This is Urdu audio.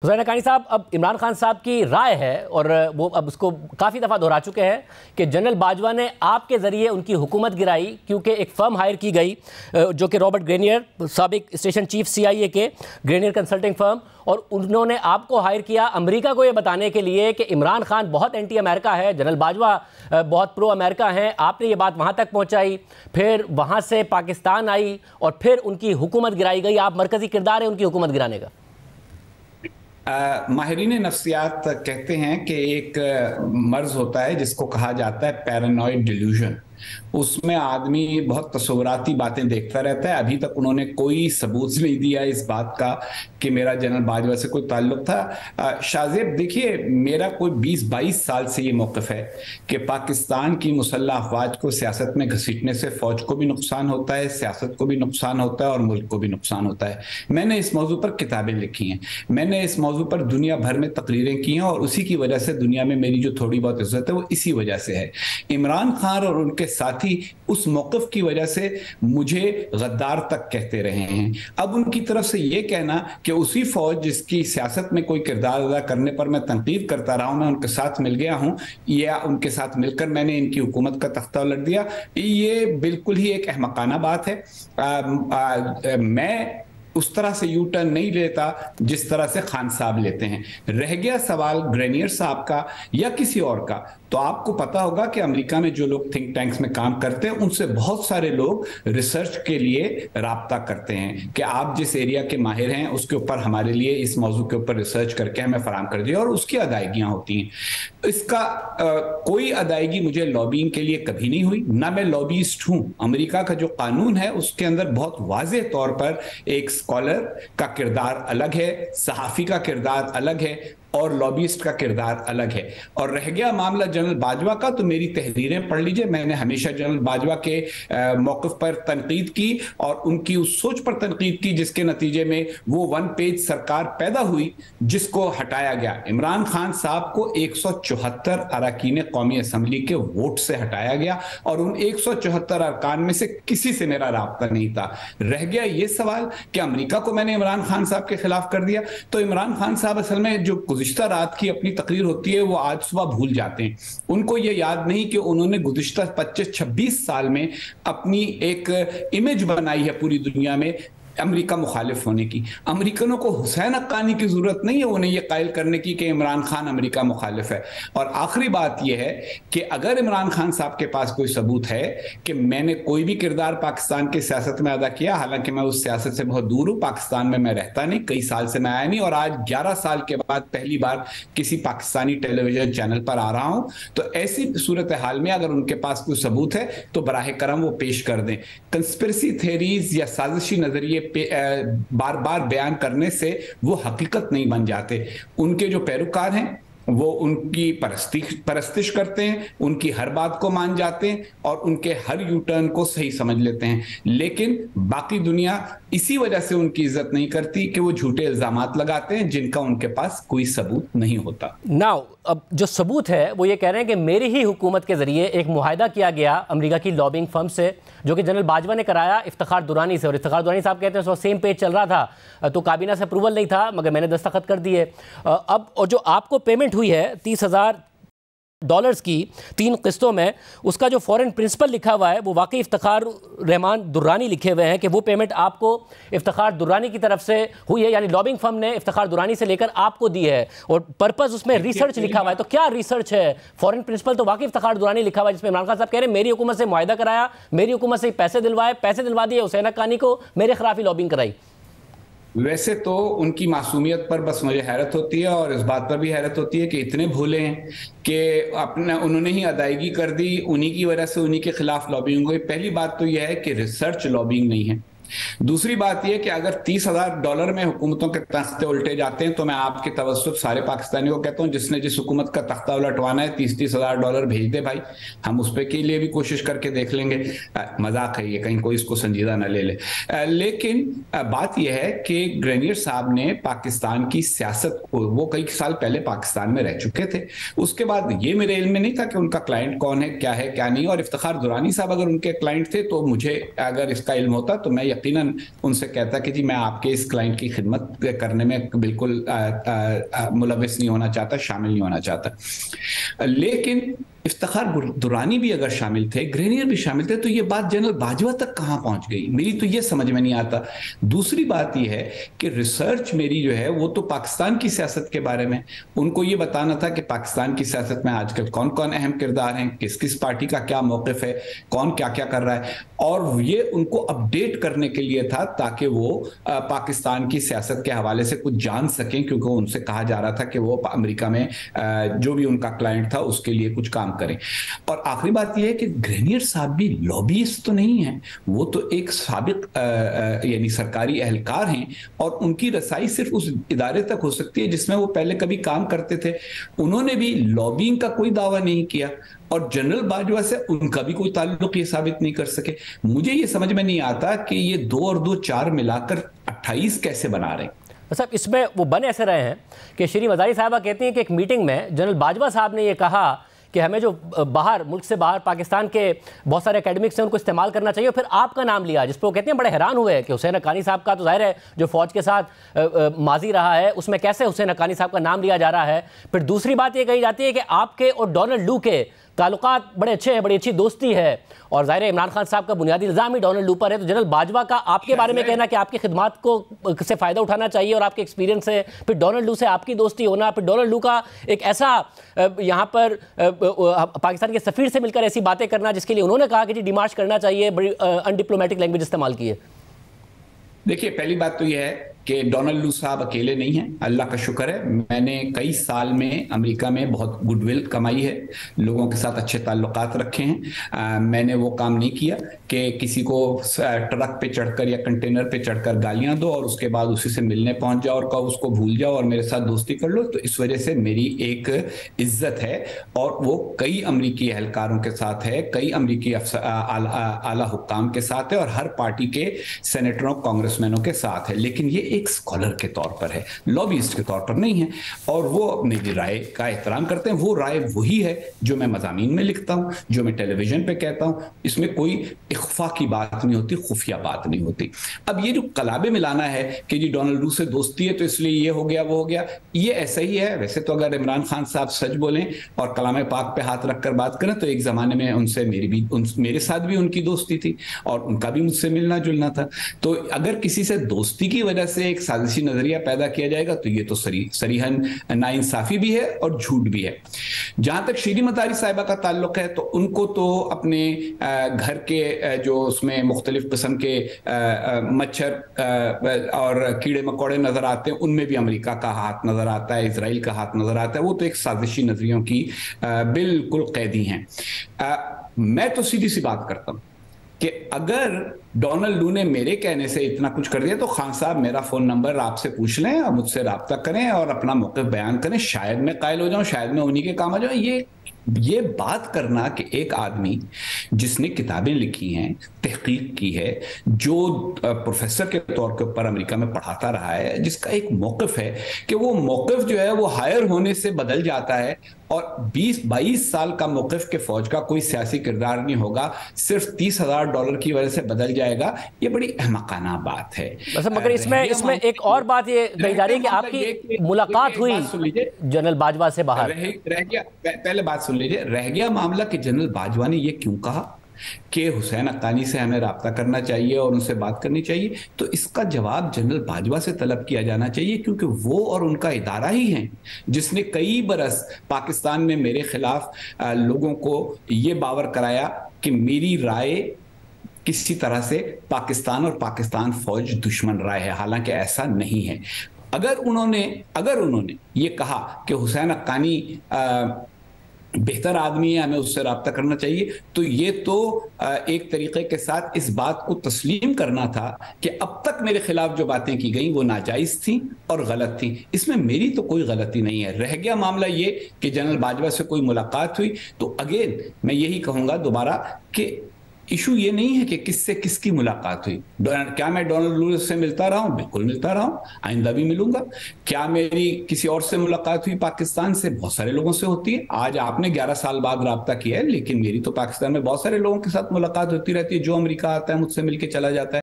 حسین حقانی صاحب، اب عمران خان صاحب کی رائے ہے اور وہ اب اس کو کافی دفعہ دہرا چکے ہیں کہ جنرل باجوہ نے آپ کے ذریعے ان کی حکومت گرائی، کیونکہ ایک فرم ہائر کی گئی جو کہ رابرٹ گرینیئر، سابق اسٹیشن چیف CIA کے، گرینیئر کنسلٹنگ فرم، اور انہوں نے آپ کو ہائر کیا امریکہ کو یہ بتانے کے لیے کہ عمران خان بہت اینٹی امریکہ ہے، جنرل باجوہ بہت پرو امریکہ ہیں۔ آپ نے یہ بات وہاں تک پہنچائی، پھر وہاں سے پاکستان آئی اور پھر ان کی حکومت گرائی گئی۔ آپ مرکزی کردار ہیں ان کی حکومت گرانے کا۔ ماہرین نفسیات کہتے ہیں کہ ایک مرض ہوتا ہے جس کو کہا جاتا ہے پیرانوئڈ ڈیلیوژن۔ اس میں آدمی بہت تصوراتی باتیں دیکھتا رہتا ہے۔ ابھی تک انہوں نے کوئی ثبوت نہیں دیا اس بات کا کہ میرا جنرل باجوہ سے کوئی تعلق تھا۔ شاہ زیب دیکھیے، میرا کوئی 20-22 سال سے یہ موقف ہے کہ پاکستان کی مسلح افواج کو سیاست میں گھسیٹنے سے فوج کو بھی نقصان ہوتا ہے، سیاست کو بھی نقصان ہوتا ہے اور ملک کو بھی نقصان ہوتا ہے۔ میں نے اس موضوع پر کتابیں لکھی ہیں، میں نے اس موضوع پر دنیا بھر میں تقریریں کی ہیں، اور اسی کی وجہ سے دنیا میں میری جو تھوڑی بہت عزت ہے وہ اسی وجہ سے ہے۔ عمران خان اور ان کے ساتھی اس موقف کی وجہ سے مجھے غدار تک کہتے رہے ہیں۔ اب ان کی طرف سے یہ کہنا کہ اسی فوج جس کی سیاست میں کوئی کردار ادا کرنے پر میں تنقید کرتا رہا ہوں، میں ان کے ساتھ مل گیا ہوں یا ان کے ساتھ مل کر میں نے ان کی حکومت کا تختہ الٹ دیا، یہ بالکل ہی ایک احمقانہ بات ہے۔ میں اس طرح سے یو ٹرن نہیں لیتا جس طرح سے خان صاحب لیتے ہیں۔ رہ گیا سوال گرینیئر صاحب کا یا کسی اور کا، تو آپ کو پتا ہوگا کہ امریکہ میں جو لوگ تھنک ٹینکس میں کام کرتے ہیں ان سے بہت سارے لوگ ریسرچ کے لیے رابطہ کرتے ہیں کہ آپ جس ایریا کے ماہر ہیں اس کے اوپر ہمارے لیے اس موضوع کے اوپر ریسرچ کر کے ہمیں فراہم کر دیا، اور اس کی ادائیگیاں ہوتی ہیں۔ اس کا کوئی ادائیگی مجھے لابینگ کے لیے کبھی نہیں ہوئی، نہ میں لابیسٹ ہوں۔ امریکہ کا جو قانون ہے اس کے اندر بہت واضح طور پر ایک اسکالر کا کردار الگ ہے، صحافی کا کردار الگ ہے، اور لابیسٹ کا کردار الگ ہے۔ اور رہ گیا معاملہ جنرل باجوہ کا، تو میری تحریریں پڑھ لیجئے۔ میں نے ہمیشہ جنرل باجوہ کے موقف پر تنقید کی اور ان کی اس سوچ پر تنقید کی جس کے نتیجے میں وہ 1 پیج سرکار پیدا ہوئی جس کو ہٹایا گیا۔ عمران خان صاحب کو 174 اراکین قومی اسمبلی کے ووٹ سے ہٹایا گیا، اور ان 174 ارکان میں سے کسی سے میرا رابطہ نہیں تھا۔ رہ گیا یہ سوال کہ امریکہ کو میں نے عمران خان صاحب کے خلاف کر دیا، تو عمران خان صاحب اصل میں جو گزشتہ رات کی اپنی تقریر ہوتی ہے وہ آج صبح بھول جاتے ہیں۔ ان کو یہ یاد نہیں کہ انہوں نے گزشتہ 25-26 سال میں اپنی ایک امیج بنائی ہے پوری دنیا میں امریکہ مخالف ہونے کی۔ امریکنوں کو حسین حقانی کی ضرورت نہیں ہے انہیں یہ قائل کرنے کی کہ عمران خان امریکہ مخالف ہے۔ اور آخری بات یہ ہے کہ اگر عمران خان صاحب کے پاس کوئی ثبوت ہے کہ میں نے کوئی بھی کردار پاکستان کی سیاست میں ادا کیا، حالانکہ میں اس سیاست سے بہت دور ہوں، پاکستان میں رہتا نہیں، کئی سال سے میں آیا نہیں، اور آج 11 سال کے بعد پہلی بار کسی پاکستانی ٹیلی ویژن چینل پر آ رہا ہوں، تو ایسی صورتحال میں اگر ان کے پاس کوئی ثبوت ہے تو براہ کرم وہ پیش کر دیں۔ کنسپریسی تھیریز یا سازشی نظریے بار بار بیان کرنے سے وہ حقیقت نہیں بن جاتے۔ ان کے جو پیروکار ہیں وہ ان کی پرستش کرتے ہیں، ان کی ہر بات کو مان جاتے ہیں اور ان کے ہر یو ٹرن کو صحیح سمجھ لیتے ہیں، لیکن باقی دنیا اسی وجہ سے ان کی عزت نہیں کرتی کہ وہ جھوٹے الزامات لگاتے ہیں جن کا ان کے پاس کوئی ثبوت نہیں ہوتا۔ ناؤ اب جو ثبوت ہے وہ یہ کہہ رہے ہیں کہ میری ہی حکومت کے ذریعے ایک معاہدہ کیا گیا امریکہ کی لابنگ فرم سے، جو کہ جنرل باجوہ نے کرایا افتخار درانی سے، اور افتخار درانی صاحب کہتے ہیں اس وقت سیم پیج چل رہا تھا تو کابینہ سے اپروول نہیں تھا، مگر میں نے دستخط کر دیے۔ اب اور جو آپ کو پیمنٹ ہوئی ہے $30,000 کی 3 قسطوں میں، اس کا جو فورن پرنسپل لکھا ہوا ہے وہ واقعی افتخار رحمان درانی لکھے ہوئے ہیں کہ وہ پیمنٹ آپ کو افتخار درانی کی طرف سے ہوئی ہے، یعنی لابنگ فرم نے افتخار درانی سے لے کر آپ کو دی ہے، اور پرپز اس میں ریسرچ لکھا ہوا ہے۔ تو کیا ریسرچ ہے؟ فورن پرنسپل تو واقعی افتخار درانی لکھا ہوا ہے، جس میں عمران خان صاحب کہہ رہے ہیں میری حکومت سے معاہدہ کرایا، میری حکومت سے پیسے دلوا دیے حسین حقانی کو، میرے خلاف ہی لابنگ کرائی۔ ویسے تو ان کی معصومیت پر بس مجھے حیرت ہوتی ہے، اور اس بات پر بھی حیرت ہوتی ہے کہ اتنے بھولے ہیں کہ انہوں نے ہی ادائیگی کر دی، انہی کی وجہ سے انہی کے خلاف لابنگ ہوئی۔ پہلی بات تو یہ ہے کہ ریسرچ لابنگ نہیں ہے۔ دوسری بات یہ کہ اگر $30,000 میں حکومتوں کے تختے الٹے جاتے ہیں تو میں آپ کے توسط سارے پاکستانیوں کو کہتا ہوں جس نے جس حکومت کا تختہ الٹوانا ہے $30,000 بھیج دے بھائی، ہم اس پہ کے لیے بھی کوشش کر کے دیکھ لیں گے۔ مذاق ہے یہ، کہیں کوئی اس کو سنجیدہ نہ لے لے۔ لیکن بات یہ ہے کہ گرینیئر صاحب نے پاکستان کی سیاست کو، وہ کئی سال پہلے پاکستان میں رہ چکے تھے، اس کے بعد یہ میرے علم میں نہیں تھا کہ ان کا کلائنٹ کون ہے، کیا ہے کیا نہیں، اور افتخار درانی صاحب اگر ان کے کلائنٹ تھے تو مجھے اگر اس کا علم ہوتا تو میں یقیناً ان سے کہتا کہ جی میں آپ کے اس کلائنٹ کی خدمت کرنے میں بالکل ملوث نہیں ہونا چاہتا، شامل نہیں ہونا چاہتا۔ لیکن افتخار درانی بھی اگر شامل تھے، گرینیئر بھی شامل تھے، تو یہ بات جنرل باجوہ تک کہاں پہنچ گئی؟ میری تو یہ سمجھ میں نہیں آتا۔ دوسری بات یہ ہے کہ ریسرچ میری جو ہے وہ تو پاکستان کی سیاست کے بارے میں، ان کو یہ بتانا تھا کہ پاکستان کی سیاست میں آج کل کون کون اہم کردار ہیں، کس کس پارٹی کا کیا موقف ہے، کون کیا کیا کر رہا ہے، اور یہ ان کو اپڈیٹ کرنے کے لیے تھا تاکہ وہ پاکستان کی سیاست کے حوالے سے کچھ جان سکیں، کیونکہ ان سے کہا جا رہا تھا کہ وہ امریکہ میں جو بھی ان کا کلائنٹ تھا اس کے لیے کچھ کام کریں۔ اور آخری بات یہ ہے کہ گرینیئر صاحب بھی لابیسٹ تو نہیں ہیں، وہ تو ایک سابق یعنی سرکاری اہلکار ہیں، اور ان کی رسائی صرف اس ادارے تک ہو سکتی ہے جس میں وہ پہلے کبھی کام کرتے تھے۔ انہوں نے بھی لابینگ کا کوئی دعویٰ نہیں کیا، اور جنرل باجوہ سے ان کا بھی کوئی تعلق یہ ثابت نہیں کر سکے۔ مجھے یہ سمجھ میں نہیں آتا کہ یہ 2 اور 2 4 ملا کر 28 کیسے بنا رہے ہیں۔ صاحب اس میں وہ بن ایسے رہے ہیں کہ شیریں مزاری صاحبہ کہتی ہیں کہ ایک میٹنگ میں جنرل باجوہ صاحب نے یہ کہا کہ ہمیں جو باہر ملک سے باہر پاکستان کے بہت سارے اکیڈمکس ہیں ان کو استعمال کرنا چاہیے، اور پھر آپ کا نام لیا، جس پہ وہ کہتے ہیں بڑے حیران ہوئے کہ حسین حقانی صاحب کا تو ظاہر ہے جو فوج کے ساتھ ماضی رہا ہے اس میں کیسے حسین حقانی صاحب کا نام لیا جا رہا ہے۔ پھر دوسری بات یہ کہی جاتی ہے کہ آپ کے اور ڈونلڈ لو کے تعلقات بڑے اچھے ہیں، بڑی اچھی دوستی ہے، اور ظاہر ہے عمران خان صاحب کا بنیادی الزام ہی ڈونلڈ لو پر ہے۔ تو جنرل باجوہ کا آپ کے بارے میں کہنا کہ آپ کی خدمات کو سے فائدہ اٹھانا چاہیے اور آپ کے ایکسپیرینس سے، پھر ڈونلڈ لو سے آپ کی دوستی ہونا، پھر ڈونلڈ لو کا ایک ایسا یہاں پر پاکستان کے سفیر سے مل کر ایسی باتیں کرنا جس کے لیے انہوں نے کہا کہ جی ڈیمارش کرنا چاہیے، بڑی ان ڈپلومیٹک لینگویج استعمال کی ہے۔ دیکھیے پہلی بات تو یہ ہے کہ ڈونلڈ لو صاحب اکیلے نہیں ہیں، اللہ کا شکر ہے میں نے کئی سال میں امریکہ میں بہت گڈ ول کمائی ہے، لوگوں کے ساتھ اچھے تعلقات رکھے ہیں۔ میں نے وہ کام نہیں کیا کہ کسی کو ٹرک پہ چڑھ کر یا کنٹینر پہ چڑھ کر گالیاں دو اور اس کے بعد اسی سے ملنے پہنچ جاؤ اور کہو اس کو بھول جاؤ اور میرے ساتھ دوستی کر لو۔ تو اس وجہ سے میری ایک عزت ہے، اور وہ کئی امریکی اہلکاروں کے ساتھ ہے، کئی امریکی اعلیٰ حکام کے ساتھ ہے، اور ہر پارٹی کے سینیٹروں کانگریس مینوں کے ساتھ ہے، لیکن یہ ایک اسکالر کے طور پر ہے، لابیسٹ کے طور پر نہیں ہے، اور وہ میری رائے کا احترام کرتے ہیں۔ وہ رائے وہی ہے جو میں مضامین میں لکھتا ہوں، جو میں ٹیلی ویژن پہ کہتا ہوں، اس میں کوئی اخفا کی بات نہیں ہوتی، خفیہ بات نہیں ہوتی۔ اب یہ جو کلابے ملانا ہے کہ جی ڈونلڈ لو سے دوستی ہے تو اس لیے یہ ہو گیا وہ ہو گیا، یہ ایسا ہی ہے۔ ویسے تو اگر عمران خان صاحب سچ بولیں اور کلام پاک پہ ہاتھ رکھ کر بات کریں تو ایک زمانے میں ان سے میرے ساتھ بھی ان کی دوستی تھی اور ان کا بھی مجھ سے ملنا جلنا تھا۔ تو اگر کسی سے دوستی کی وجہ سے ایک سازشی نظریہ پیدا کیا جائے گا تو یہ تو صریحاً ناانصافی بھی ہے اور جھوٹ بھی ہے۔ جہاں تک شیریں مزاری صاحبہ کا تعلق ہے تو ان کو تو اپنے گھر کے جو اس میں مختلف قسم کے مچھر اور کیڑے مکوڑے نظر آتے ہیں ان میں بھی امریکہ کا ہاتھ نظر آتا ہے، اسرائیل کا ہاتھ نظر آتا ہے، وہ تو ایک سازشی نظریوں کی بالکل قیدی ہیں۔ میں تو سیدھی سی بات کرتا ہوں کہ اگر ڈونلڈ لو نے میرے کہنے سے اتنا کچھ کر دیا تو خان صاحب میرا فون نمبر آپ سے پوچھ لیں اور مجھ سے رابطہ کریں اور اپنا موقف بیان کریں، شاید میں قائل ہو جاؤں، شاید میں انہی کے کام آ جاؤں۔ یہ بات کرنا کہ ایک آدمی جس نے کتابیں لکھی ہیں، تحقیق کی ہے، جو پروفیسر کے طور کے اوپر امریکہ میں پڑھاتا رہا ہے، جس کا ایک موقف ہے کہ وہ موقف جو ہے وہ ہائر ہونے سے بدل جاتا ہے، اور 20-22 سال کا موقف کہ فوج کا کوئی سیاسی کردار نہیں ہوگا صرف $30,000 کی وجہ سے بدل جائے گا، یہ بڑی احمقانہ بات ہے۔ مگر اس میں ایک اور بات یہ کہی جا رہی ہے کہ آپ کی ملاقات ہوئی جنرل باجوہ سے باہر۔ پہلے بات سن لیجئے، رہ گیا معاملہ کہ جنرل باجوہ نے یہ کیوں کہا کہ حسین حقانی سے ہمیں رابطہ کرنا چاہیے اور ان سے بات کرنی چاہیے، تو اس کا جواب جنرل باجوہ سے طلب کیا جانا چاہیے، کیونکہ وہ اور ان کا ادارہ ہی ہیں جس نے کئی برس پاکستان میں میرے خلاف لوگوں کو یہ باور کرایا کہ میری رائے کسی طرح سے پاکستان اور پاکستان فوج دشمن رائے ہے، حالانکہ ایسا نہیں ہے۔ اگر انہوں نے یہ کہا کہ حسین حقانی بہتر آدمی ہے، ہمیں اس سے رابطہ کرنا چاہیے، تو یہ تو ایک طریقے کے ساتھ اس بات کو تسلیم کرنا تھا کہ اب تک میرے خلاف جو باتیں کی گئیں وہ ناجائز تھیں اور غلط تھیں۔ اس میں میری تو کوئی غلطی نہیں ہے۔ رہ گیا معاملہ یہ کہ جنرل باجوہ سے کوئی ملاقات ہوئی، تو اگین میں یہی کہوں گا دوبارہ کہ ایشو یہ نہیں ہے کہ کس سے کس کی ملاقات ہوئی۔ کیا میں ڈونلڈ لو سے ملتا رہا ہوں؟ بالکل ملتا رہا ہوں، آئندہ بھی ملوں گا۔ کیا میری کسی اور سے ملاقات ہوئی پاکستان سے؟ بہت سارے لوگوں سے ہوتی ہے۔ آج آپ نے 11 سال بعد رابطہ کیا ہے، لیکن میری تو پاکستان میں بہت سارے لوگوں کے ساتھ ملاقات ہوتی رہتی ہے، جو امریکہ آتا ہے مجھ سے مل کے چلا جاتا ہے۔